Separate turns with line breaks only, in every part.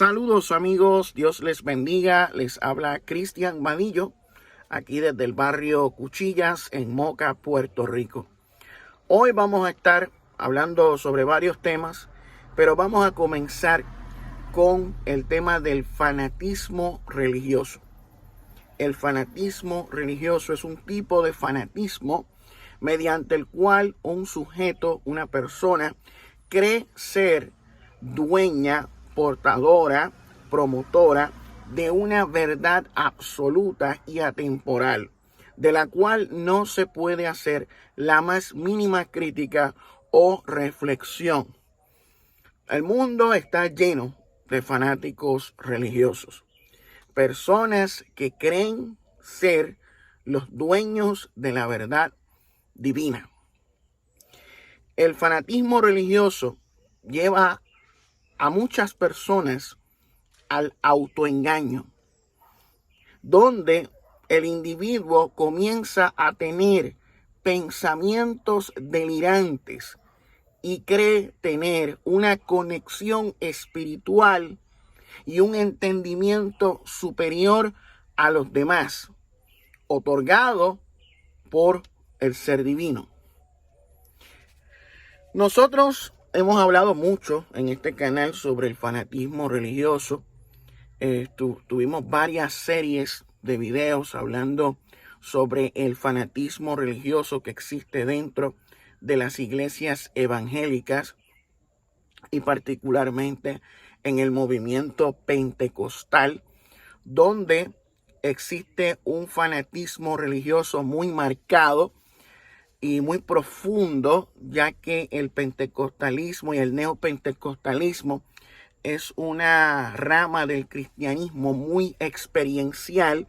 Saludos amigos, Dios les bendiga, les habla Cristian Vadillo, aquí desde el barrio Cuchillas en Moca, Puerto Rico. Hoy vamos a estar hablando sobre varios temas, pero vamos a comenzar con el tema del fanatismo religioso. El fanatismo religioso es un tipo de fanatismo mediante el cual un sujeto, una persona, cree ser dueña, portadora, promotora de una verdad absoluta y atemporal, de la cual no se puede hacer la más mínima crítica o reflexión. El mundo está lleno de fanáticos religiosos, personas que creen ser los dueños de la verdad divina. El fanatismo religioso lleva a muchas personas al autoengaño, donde el individuo comienza a tener pensamientos delirantes y cree tener una conexión espiritual y un entendimiento superior a los demás, otorgado por el ser divino. Nosotros hemos hablado mucho en este canal sobre el fanatismo religioso. Tuvimos varias series de videos hablando sobre el fanatismo religioso que existe dentro de las iglesias evangélicas y particularmente en el movimiento pentecostal, donde existe un fanatismo religioso muy marcado y muy profundo, ya que el pentecostalismo y el neopentecostalismo es una rama del cristianismo muy experiencial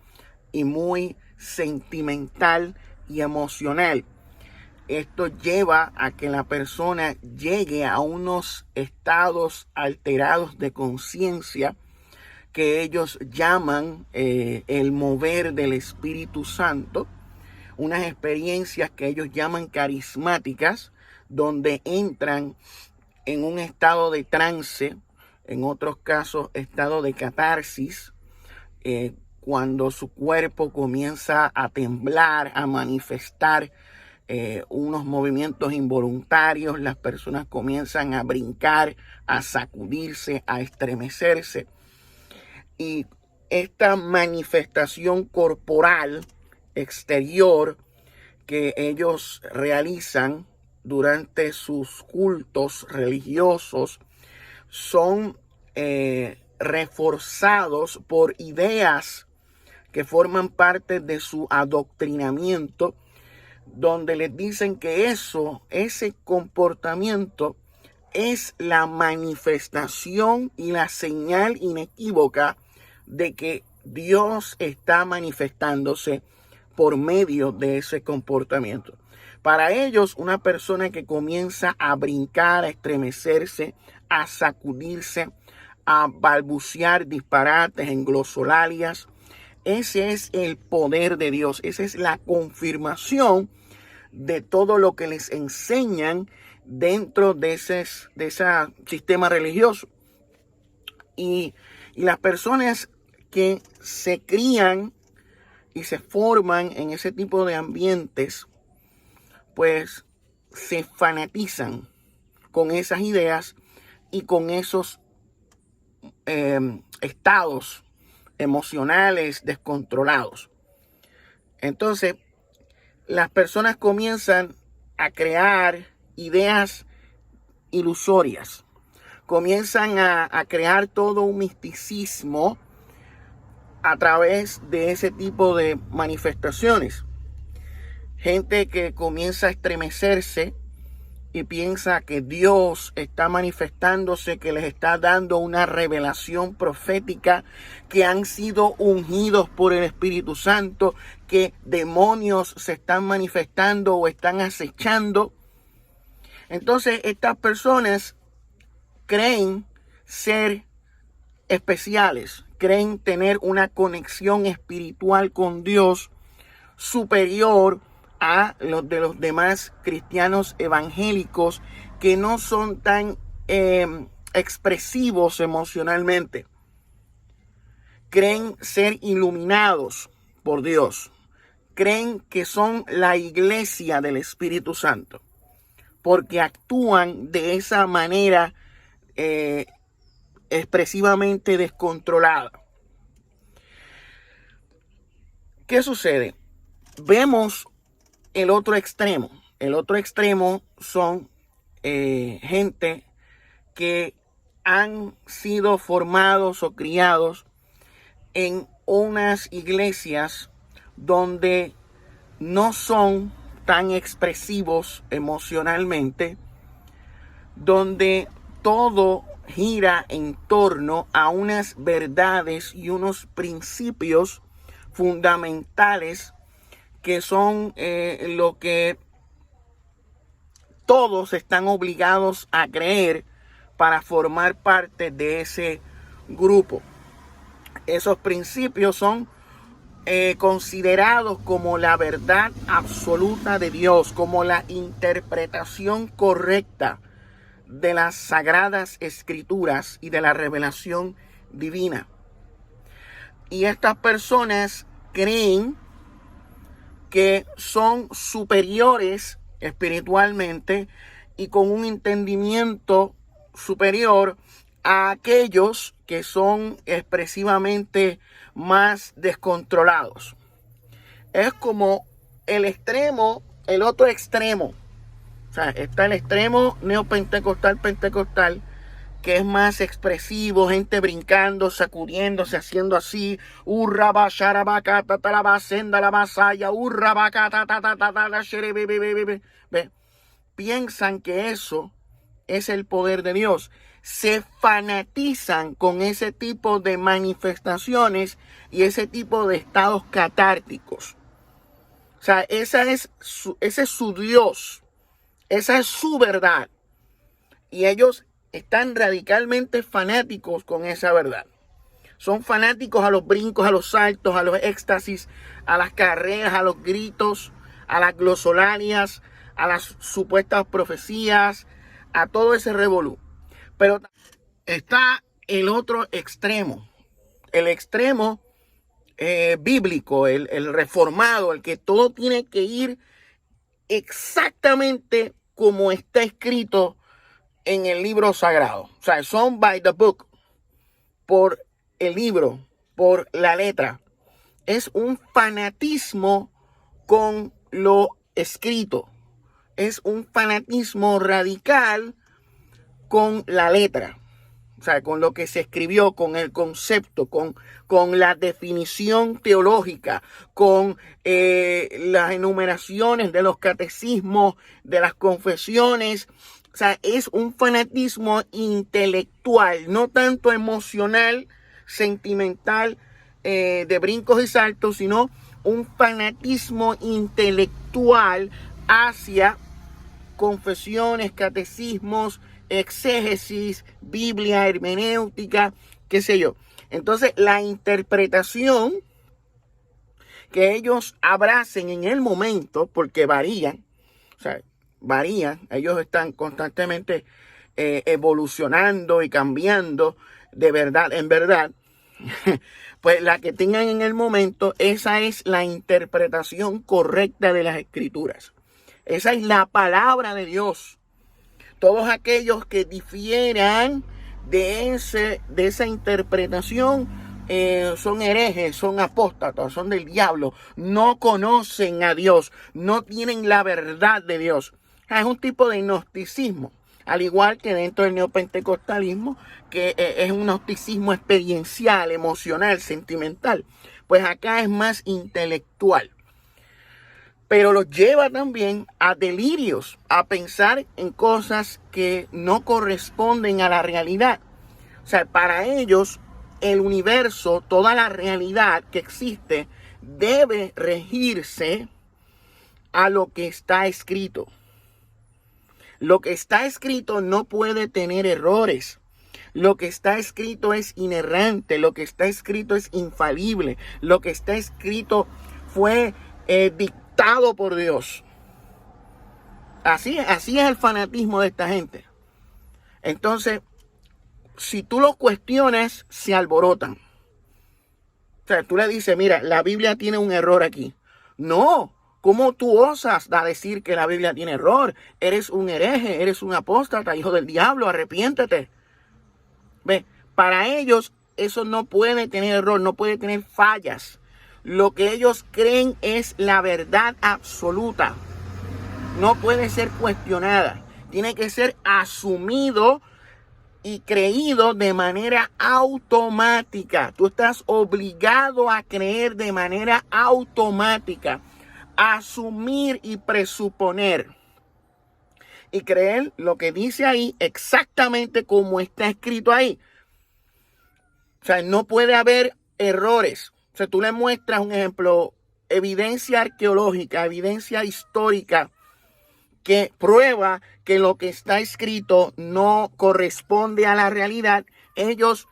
y muy sentimental y emocional. Esto lleva a que la persona llegue a unos estados alterados de conciencia que ellos llaman el mover del Espíritu Santo, unas experiencias que ellos llaman carismáticas, donde entran en un estado de trance, en otros casos estado de catarsis, cuando su cuerpo comienza a temblar, a manifestar unos movimientos involuntarios, las personas comienzan a brincar, a sacudirse, a estremecerse. Y esta manifestación corporal exterior que ellos realizan durante sus cultos religiosos son reforzados por ideas que forman parte de su adoctrinamiento, donde les dicen que ese comportamiento es la manifestación y la señal inequívoca de que Dios está manifestándose por medio de ese comportamiento. Para ellos, una persona que comienza a brincar, a estremecerse, a sacudirse, a balbucear disparates en glosolalias, ese es el poder de Dios. Esa es la confirmación de todo lo que les enseñan dentro de ese sistema religioso. Y las personas que se crían y se forman en ese tipo de ambientes, pues se fanatizan con esas ideas y con esos estados emocionales descontrolados. Entonces, las personas comienzan a crear ideas ilusorias, comienzan a crear todo un misticismo a través de ese tipo de manifestaciones. Gente que comienza a estremecerse y piensa que Dios está manifestándose, que les está dando una revelación profética, que han sido ungidos por el Espíritu Santo, que demonios se están manifestando o están acechando. Entonces, estas personas creen ser especiales, creen tener una conexión espiritual con Dios superior a los de los demás cristianos evangélicos que no son tan expresivos emocionalmente. creen ser iluminados por Dios, creen que son la iglesia del Espíritu Santo, porque actúan de esa manera expresivamente descontrolada. ¿Qué sucede? Vemos el otro extremo. El otro extremo son gente que han sido formados o criados en unas iglesias donde no son tan expresivos emocionalmente, donde todo gira en torno a unas verdades y unos principios fundamentales que son lo que todos están obligados a creer para formar parte de ese grupo. Esos principios son considerados como la verdad absoluta de Dios, como la interpretación correcta de las sagradas escrituras y de la revelación divina. Y estas personas creen que son superiores espiritualmente y con un entendimiento superior a aquellos que son expresivamente más descontrolados. Es como el otro extremo. O sea, está el extremo neopentecostal, pentecostal, que es más expresivo, gente brincando, sacudiéndose, haciendo así, urraba, sharabaka, tatalaba, senda la masaya, urrabaka, tatatata, sherebe. Piensan que eso es el poder de Dios. Se fanatizan con ese tipo de manifestaciones y ese tipo de estados catárticos. O sea, ese es su Dios. Esa es su verdad. Y ellos están radicalmente fanáticos con esa verdad. Son fanáticos a los brincos, a los saltos, a los éxtasis, a las carreras, a los gritos, a las glosolarias, a las supuestas profecías, a todo ese revolú. Pero está el otro extremo, el extremo bíblico, el reformado, el que todo tiene que ir exactamente como está escrito en el libro sagrado. O sea, son by the book, por el libro, por la letra. Es un fanatismo con lo escrito. Es un fanatismo radical con la letra. O sea, con lo que se escribió, con el concepto, con la definición teológica, con las enumeraciones de los catecismos, de las confesiones. O sea, es un fanatismo intelectual, no tanto emocional, sentimental, de brincos y saltos, sino un fanatismo intelectual hacia confesiones, catecismos, exégesis, Biblia, hermenéutica, qué sé yo. Entonces, la interpretación que ellos abracen en el momento, porque varían, o sea, ellos están constantemente evolucionando y cambiando de verdad en verdad, pues la que tengan en el momento, esa es la interpretación correcta de las escrituras. Esa es la palabra de Dios. Todos aquellos que difieran de esa interpretación son herejes, son apóstatas, son del diablo, no conocen a Dios, no tienen la verdad de Dios. Es un tipo de gnosticismo, al igual que dentro del neopentecostalismo, que es un gnosticismo experiencial, emocional, sentimental. Pues acá es más intelectual. Pero los lleva también a delirios, a pensar en cosas que no corresponden a la realidad. O sea, para ellos, el universo, toda la realidad que existe, debe regirse a lo que está escrito. Lo que está escrito no puede tener errores. Lo que está escrito es inerrante. Lo que está escrito es infalible. Lo que está escrito fue dictado por Dios. Así es el fanatismo de esta gente. Entonces, si tú lo cuestionas, se alborotan. O sea, tú le dices, mira, la Biblia tiene un error aquí. No, ¿cómo tú osas decir que la Biblia tiene error? Eres un hereje, eres un apóstata, hijo del diablo, arrepiéntete. Ve, para ellos eso no puede tener error, no puede tener fallas. Lo que ellos creen es la verdad absoluta. No puede ser cuestionada. Tiene que ser asumido y creído de manera automática. Tú estás obligado a creer de manera automática. Asumir y presuponer. Y creer lo que dice ahí exactamente como está escrito ahí. O sea, no puede haber errores. O sea, tú le muestras un ejemplo, evidencia arqueológica, evidencia histórica, que prueba que lo que está escrito no corresponde a la realidad. Ellos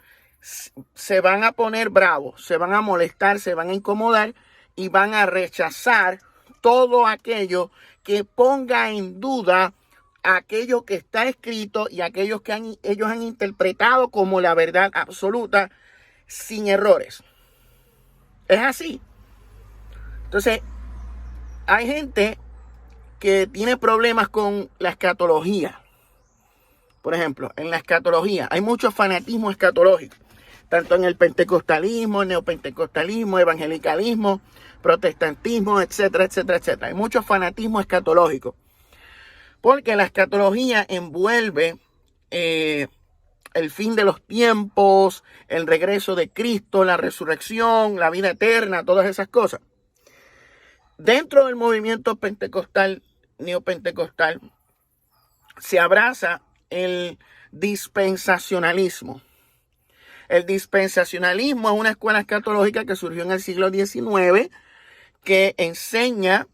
se van a poner bravos, se van a molestar, se van a incomodar y van a rechazar todo aquello que ponga en duda aquello que está escrito y aquellos que ellos han interpretado como la verdad absoluta sin errores. Es así. Entonces, hay gente que tiene problemas con la escatología. Por ejemplo, en la escatología hay mucho fanatismo escatológico, tanto en el pentecostalismo, el neopentecostalismo, evangelicalismo, protestantismo, etcétera, etcétera, etcétera. Hay mucho fanatismo escatológico, porque la escatología envuelve el fin de los tiempos, el regreso de Cristo, la resurrección, la vida eterna, todas esas cosas. Dentro del movimiento pentecostal, neopentecostal, se abraza el dispensacionalismo. El dispensacionalismo es una escuela escatológica que surgió en el siglo XIX, que enseña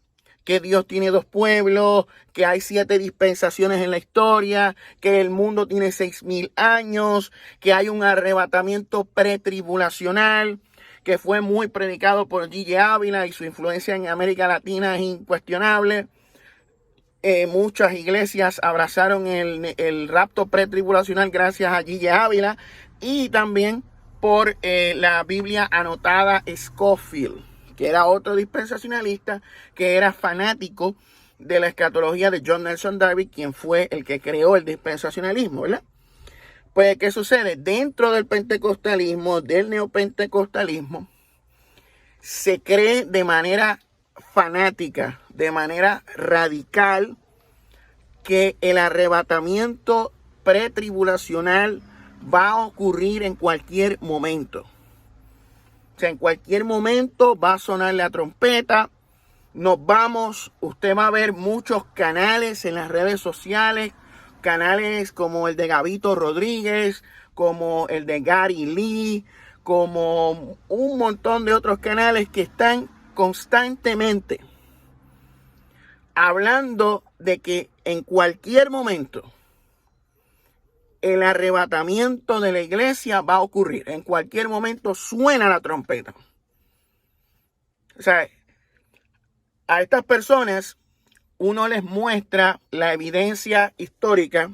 que Dios tiene dos pueblos, que hay 7 dispensaciones en la historia, que el mundo tiene 6,000 años, que hay un arrebatamiento pretribulacional, que fue muy predicado por G.G. Ávila y su influencia en América Latina es incuestionable. Muchas iglesias abrazaron el rapto pretribulacional gracias a G.G. Ávila y también por la Biblia anotada Scofield, que era otro dispensacionalista que era fanático de la escatología de John Nelson Darby, quien fue el que creó el dispensacionalismo, ¿verdad? Pues, ¿qué sucede? Dentro del pentecostalismo, del neopentecostalismo, se cree de manera fanática, de manera radical, que el arrebatamiento pretribulacional va a ocurrir en cualquier momento. O sea, en cualquier momento va a sonar la trompeta, nos vamos, usted va a ver muchos canales en las redes sociales, canales como el de Gabito Rodríguez, como el de Gary Lee, como un montón de otros canales que están constantemente hablando de que en cualquier momento el arrebatamiento de la iglesia va a ocurrir. En cualquier momento suena la trompeta. O sea, a estas personas uno les muestra la evidencia histórica,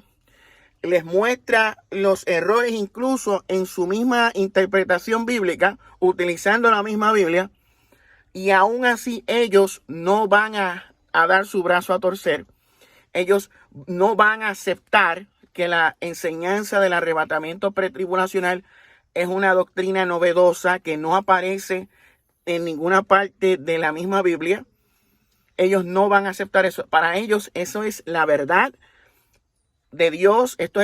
les muestra los errores incluso en su misma interpretación bíblica, utilizando la misma Biblia, y aún así ellos no van a dar su brazo a torcer. Ellos no van a aceptar que la enseñanza del arrebatamiento pretribulacional es una doctrina novedosa que no aparece en ninguna parte de la misma Biblia. Ellos no van a aceptar eso. Para ellos eso es la verdad de Dios. Esto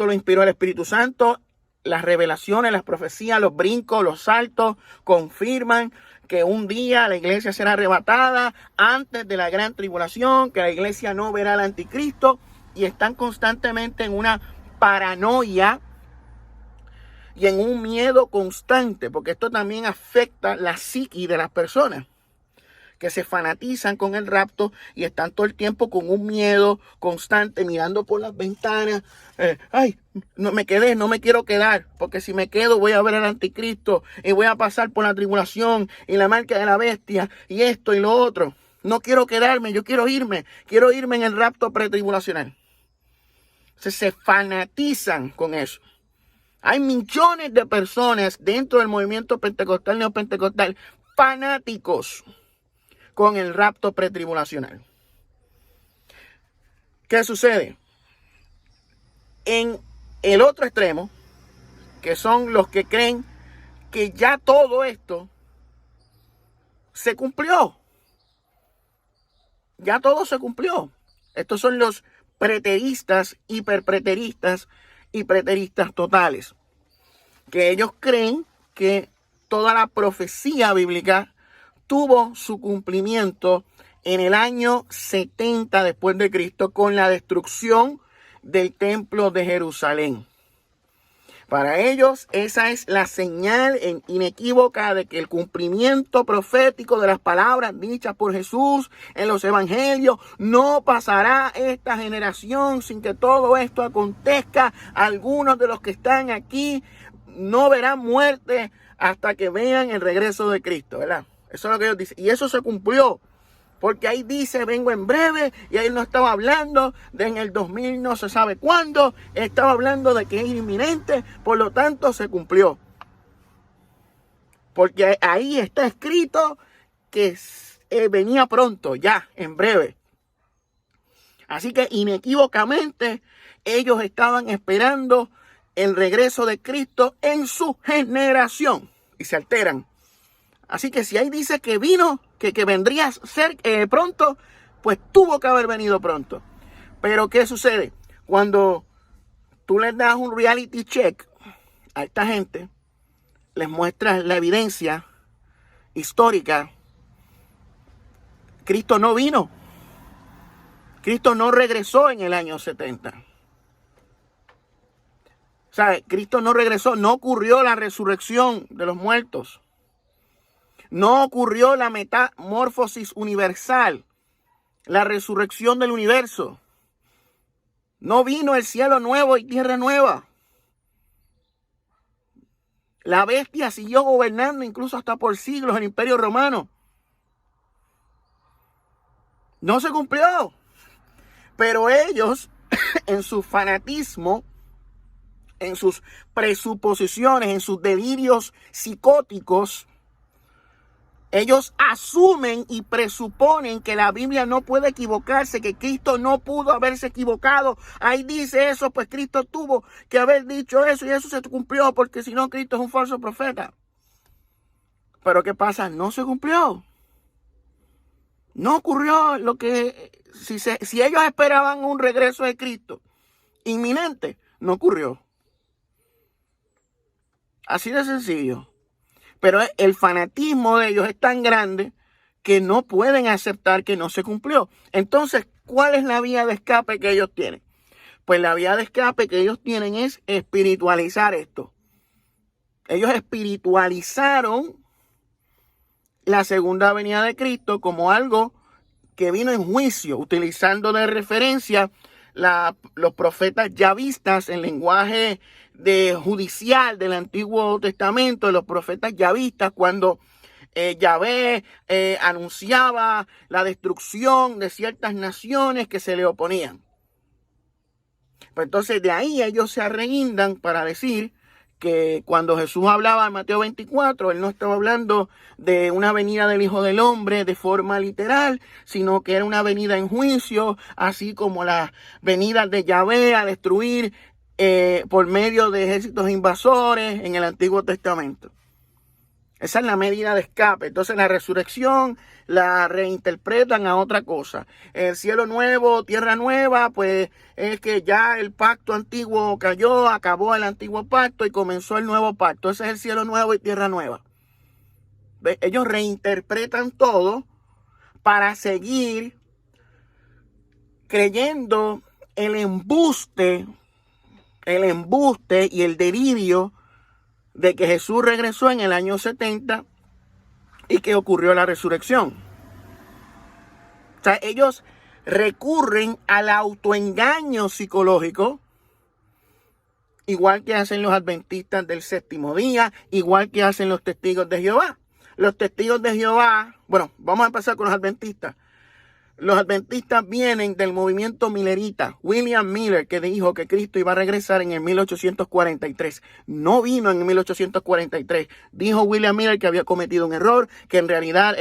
lo inspiró el Espíritu Santo. Las revelaciones, las profecías, los brincos, los saltos confirman que un día la iglesia será arrebatada antes de la gran tribulación, que la iglesia no verá al anticristo, y están constantemente en una paranoia y en un miedo constante, porque esto también afecta la psiquis de las personas que se fanatizan con el rapto y están todo el tiempo con un miedo constante, mirando por las ventanas. Ay, no me quedé, no me quiero quedar, porque si me quedo voy a ver al anticristo y voy a pasar por la tribulación y la marca de la bestia y esto y lo otro. No quiero quedarme, yo quiero irme en el rapto pretribulacional. Se fanatizan con eso. Hay millones de personas dentro del movimiento pentecostal, neopentecostal, fanáticos con el rapto pretribulacional. ¿Qué sucede? En el otro extremo, que son los que creen que ya todo esto se cumplió. Ya todo se cumplió. Estos son los preteristas, hiperpreteristas y preteristas totales, que ellos creen que toda la profecía bíblica tuvo su cumplimiento en el año 70 después de Cristo con la destrucción del templo de Jerusalén. Para ellos esa es la señal inequívoca de que el cumplimiento profético de las palabras dichas por Jesús en los evangelios no pasará esta generación sin que todo esto acontezca. Algunos de los que están aquí no verán muerte hasta que vean el regreso de Cristo, ¿verdad? Eso es lo que ellos dicen. Y eso se cumplió. Porque ahí dice, vengo en breve, y ahí no estaba hablando de en el 2000 no se sabe cuándo, estaba hablando de que es inminente, por lo tanto se cumplió. Porque ahí está escrito que venía pronto, ya, en breve. Así que inequívocamente ellos estaban esperando el regreso de Cristo en su generación y se alteran. Así que si ahí dice que vino, que vendría pronto, pues tuvo que haber venido pronto. Pero ¿qué sucede? Cuando tú les das un reality check a esta gente, les muestras la evidencia histórica, Cristo no vino. Cristo no regresó en el año 70. O sea, Cristo no regresó, no ocurrió la resurrección de los muertos. No ocurrió la metamorfosis universal, la resurrección del universo. No vino el cielo nuevo y tierra nueva. La bestia siguió gobernando incluso hasta por siglos el Imperio Romano. No se cumplió. Pero ellos, en su fanatismo, en sus presuposiciones, en sus delirios psicóticos, ellos asumen y presuponen que la Biblia no puede equivocarse, que Cristo no pudo haberse equivocado. Ahí dice eso, pues Cristo tuvo que haber dicho eso y eso se cumplió, porque si no, Cristo es un falso profeta. Pero ¿qué pasa? No se cumplió. No ocurrió lo que... Si ellos esperaban un regreso de Cristo inminente, no ocurrió. Así de sencillo. Pero el fanatismo de ellos es tan grande que no pueden aceptar que no se cumplió. Entonces, ¿cuál es la vía de escape que ellos tienen? Pues la vía de escape que ellos tienen es espiritualizar esto. Ellos espiritualizaron la segunda venida de como algo que vino en juicio, utilizando de referencia los profetas yavistas en lenguaje judicial del Antiguo Testamento, de los profetas yavistas, cuando Yahvé anunciaba la destrucción de ciertas naciones que se le oponían. Pues entonces de ahí ellos se arreguindan para decir que cuando Jesús hablaba en Mateo 24, él no estaba hablando de una venida del Hijo del Hombre de forma literal, sino que era una venida en juicio, así como las venidas de Yahvé a destruir por medio de ejércitos invasores en el Antiguo Testamento. Esa es la medida de escape. Entonces la resurrección la reinterpretan a otra cosa. El cielo nuevo, tierra nueva, pues es que ya el pacto antiguo cayó, acabó el antiguo pacto y comenzó el nuevo pacto. Ese es el cielo nuevo y tierra nueva. Ellos reinterpretan todo para seguir creyendo el embuste y el delirio de que Jesús regresó en el año 70 y que ocurrió la resurrección. O sea, ellos recurren al autoengaño psicológico, igual que hacen los adventistas del séptimo día, igual que hacen los testigos de Jehová. Los testigos de Jehová, bueno, vamos a empezar con los adventistas. Los adventistas vienen del movimiento millerita. William Miller, que dijo que Cristo iba a regresar en el 1843. No vino en el 1843. Dijo William Miller que había cometido un error, que en realidad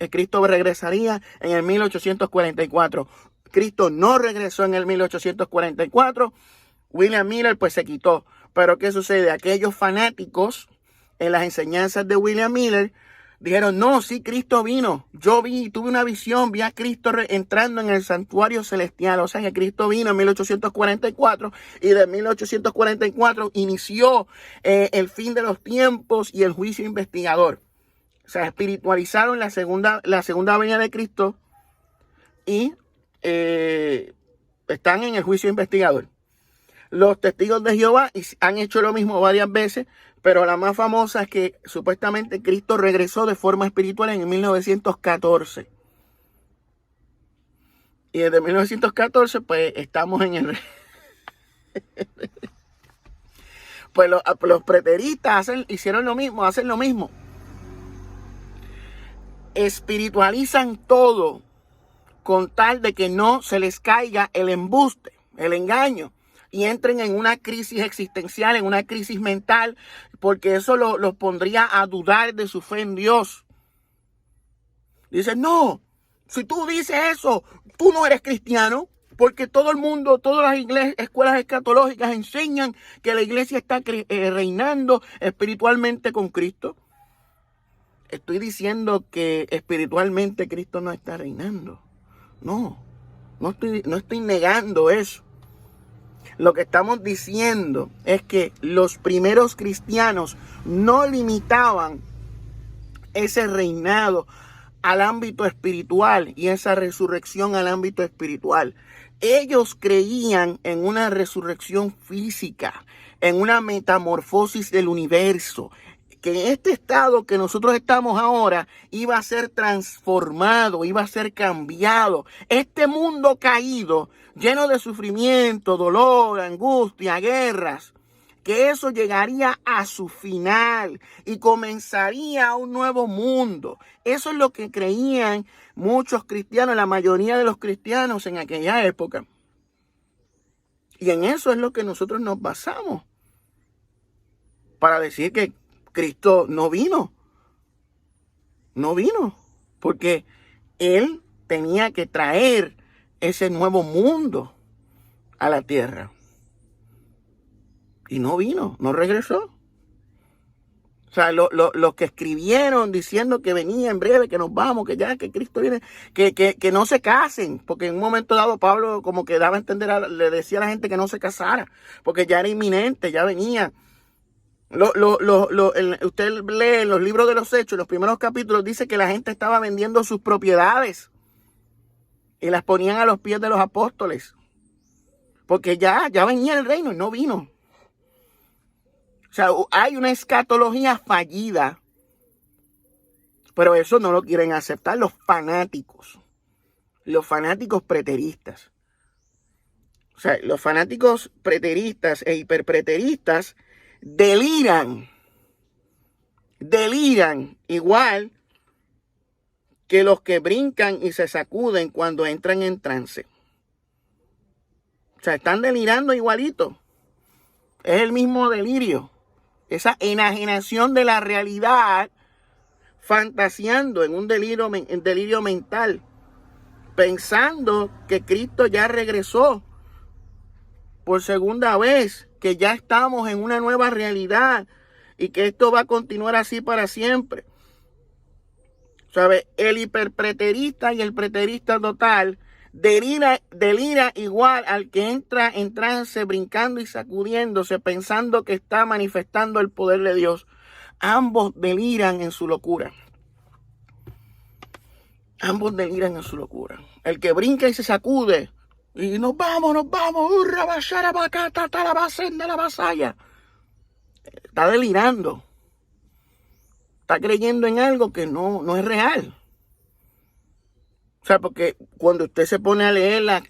Cristo regresaría en el 1844. Cristo no regresó en el 1844. William Miller pues se quitó. Pero ¿qué sucede? Aquellos fanáticos en las enseñanzas de William Miller dijeron, no, sí, Cristo vino. Yo tuve una visión, vi a Cristo entrando en el santuario celestial. O sea que Cristo vino en 1844 y de 1844 inició el fin de los tiempos y el juicio investigador. O sea, espiritualizaron la segunda venida de Cristo y están en el juicio investigador. Los testigos de Jehová han hecho lo mismo varias veces, pero la más famosa es que supuestamente Cristo regresó de forma espiritual en 1914. Y desde 1914, pues estamos en el... Pues los preteristas hicieron lo mismo, hacen lo mismo. Espiritualizan todo con tal de que no se les caiga el embuste, el engaño. Y entren en una crisis existencial, en una crisis mental, porque eso los pondría a dudar de su fe en Dios. Dicen, no, si tú dices eso, tú no eres cristiano, porque todo el mundo, todas las escuelas escatológicas enseñan que la iglesia está reinando espiritualmente con Cristo. Estoy diciendo que espiritualmente Cristo no está reinando. No estoy negando eso. Lo que estamos diciendo es que los primeros cristianos no limitaban ese reinado al ámbito espiritual y esa resurrección al ámbito espiritual. Ellos creían en una resurrección física, en una metamorfosis del universo, que en este estado que nosotros estamos ahora iba a ser transformado, iba a ser cambiado. Este mundo caído, lleno de sufrimiento, dolor, angustia, guerras, que eso llegaría a su final y comenzaría un nuevo mundo. Eso es lo que creían muchos cristianos, la mayoría de los cristianos en aquella época. Y en eso es lo que nosotros nos basamos para decir que Cristo no vino, porque Él tenía que traer ese nuevo mundo a la tierra. Y no vino, no regresó. O sea, los que escribieron diciendo que venía en breve, que nos vamos, que ya, que Cristo viene, que no se casen, porque en un momento dado Pablo como que daba a entender, le decía a la gente que no se casara, porque ya era inminente, ya venía. Usted lee en los libros de los Hechos, los primeros capítulos, dice que la gente estaba vendiendo sus propiedades y las ponían a los pies de los apóstoles, porque ya venía el reino y no vino. O sea, hay una escatología fallida, pero eso no lo quieren aceptar los fanáticos preteristas. O sea, los fanáticos preteristas e hiperpreteristas deliran igual que los que brincan y se sacuden cuando entran en trance. O sea, están delirando igualito. Es el mismo delirio. Esa enajenación de la realidad, fantaseando en un delirio mental, pensando que Cristo ya regresó por segunda vez, que ya estamos en una nueva realidad y que esto va a continuar así para siempre. ¿Sabe? El hiperpreterista y el preterista total delira igual al que entra en trance, brincando y sacudiéndose, pensando que está manifestando el poder de Dios. Ambos deliran en su locura. El que brinca y se sacude, y nos vamos, hurra, bachara, bacata, talabacenda, la vasalla. Está delirando. Está creyendo en algo que no es real. O sea, porque cuando usted se pone a leer las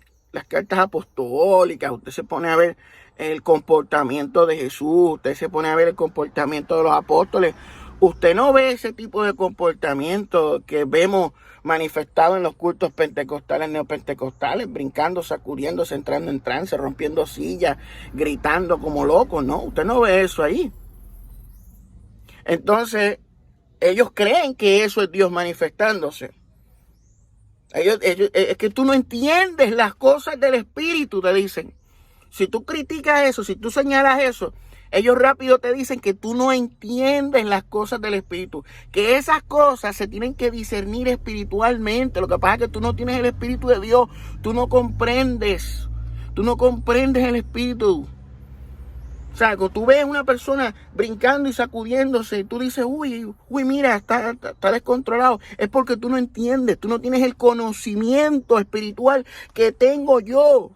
cartas apostólicas, usted se pone a ver el comportamiento de Jesús, usted se pone a ver el comportamiento de los apóstoles, Usted no ve ese tipo de comportamiento que vemos manifestado en los cultos pentecostales, neopentecostales, brincando, sacudiéndose, entrando en trance, rompiendo sillas, gritando como locos, ¿no? Usted no ve eso ahí. Entonces, ellos creen que eso es Dios manifestándose. Es que tú no entiendes las cosas del Espíritu, te dicen. Si tú criticas eso, si tú señalas eso, ellos rápido te dicen que tú no entiendes las cosas del Espíritu, que esas cosas se tienen que discernir espiritualmente. Lo que pasa es que tú no tienes el Espíritu de Dios, tú no comprendes el Espíritu. O sea, cuando tú ves a una persona brincando y sacudiéndose, y tú dices, uy, mira, está descontrolado, es porque tú no entiendes, tú no tienes el conocimiento espiritual que tengo yo,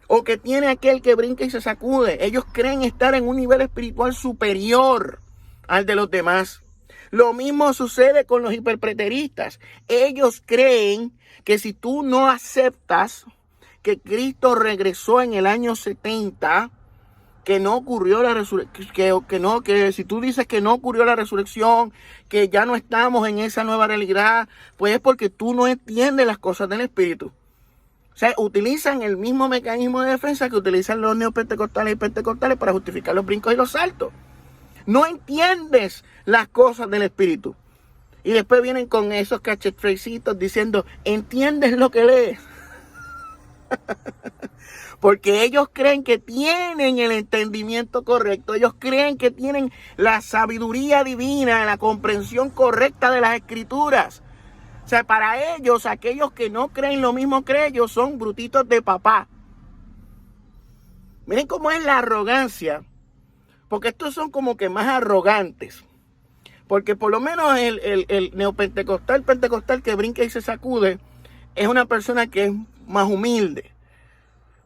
o que tiene aquel que brinca y se sacude. Ellos creen estar en un nivel espiritual superior al de los demás. Lo mismo sucede con los hiperpreteristas. Ellos creen que si tú no aceptas que Cristo regresó en el año 70, que no ocurrió la resurrección, que si tú dices que no ocurrió la resurrección, que ya no estamos en esa nueva realidad, pues es porque tú no entiendes las cosas del Espíritu. O sea, utilizan el mismo mecanismo de defensa que utilizan los neopentecostales y pentecostales para justificar los brincos y los saltos. No entiendes las cosas del Espíritu. Y después vienen con esos cachetfrecitos diciendo, ¿entiendes lo que lees? Porque ellos creen que tienen el entendimiento correcto. Ellos creen que tienen la sabiduría divina, la comprensión correcta de las Escrituras. O sea, para ellos, aquellos que no creen lo mismo que ellos son brutitos de papá. Miren cómo es la arrogancia. Porque estos son como que más arrogantes. Porque por lo menos el neopentecostal, pentecostal que brinca y se sacude, es una persona que es más humilde.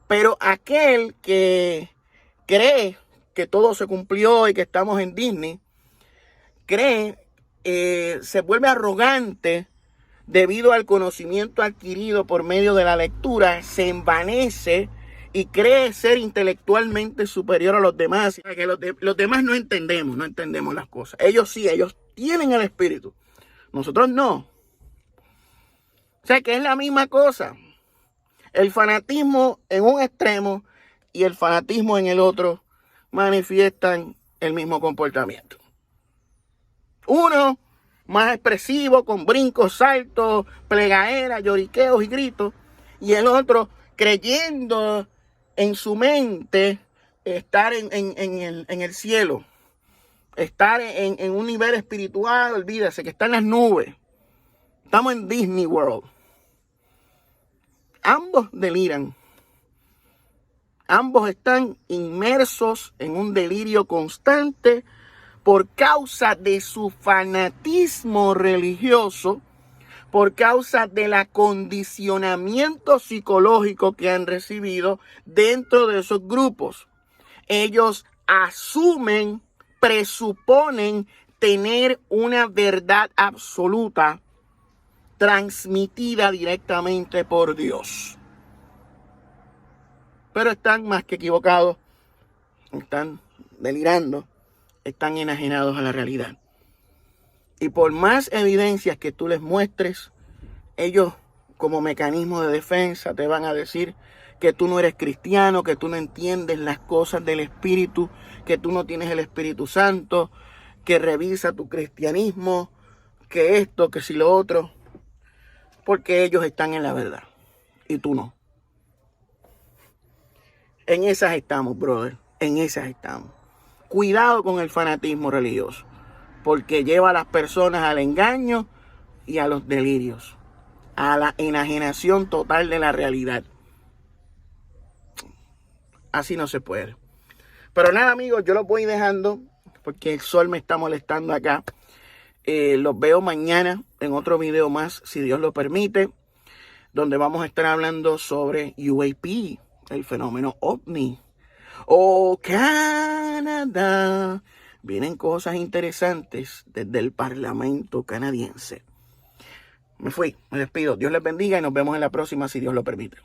Pero aquel que cree que todo se cumplió y que estamos en Disney, se vuelve arrogante debido al conocimiento adquirido por medio de la lectura, se envanece y cree ser intelectualmente superior a los demás. Que los demás no entendemos las cosas. Ellos sí, ellos tienen el Espíritu. Nosotros no. O sea que es la misma cosa. El fanatismo en un extremo y el fanatismo en el otro manifiestan el mismo comportamiento. Uno más expresivo, con brincos, saltos, plegaderas, lloriqueos y gritos. Y el otro creyendo en su mente estar en el cielo. Estar en un nivel espiritual, olvídese, que está en las nubes. Estamos en Disney World. Ambos deliran. Ambos están inmersos en un delirio constante por causa de su fanatismo religioso, por causa del acondicionamiento psicológico que han recibido dentro de esos grupos. Ellos asumen, presuponen tener una verdad absoluta transmitida directamente por Dios. Pero están más que equivocados, están delirando, están enajenados a la realidad. Y por más evidencias que tú les muestres, ellos como mecanismo de defensa te van a decir que tú no eres cristiano, que tú no entiendes las cosas del Espíritu, que tú no tienes el Espíritu Santo, que revisa tu cristianismo, que esto, que si lo otro. Porque ellos están en la verdad y tú no. En esas estamos, brother. En esas estamos. Cuidado con el fanatismo religioso, porque lleva a las personas al engaño y a los delirios, a la enajenación total de la realidad. Así no se puede. Pero nada, amigos, yo los voy dejando porque el sol me está molestando acá. Los veo mañana en otro video más, si Dios lo permite, donde vamos a estar hablando sobre UAP, el fenómeno OVNI. ¡Oh, Canadá! Vienen cosas interesantes desde el Parlamento canadiense. Me fui, me despido. Dios les bendiga y nos vemos en la próxima, si Dios lo permite.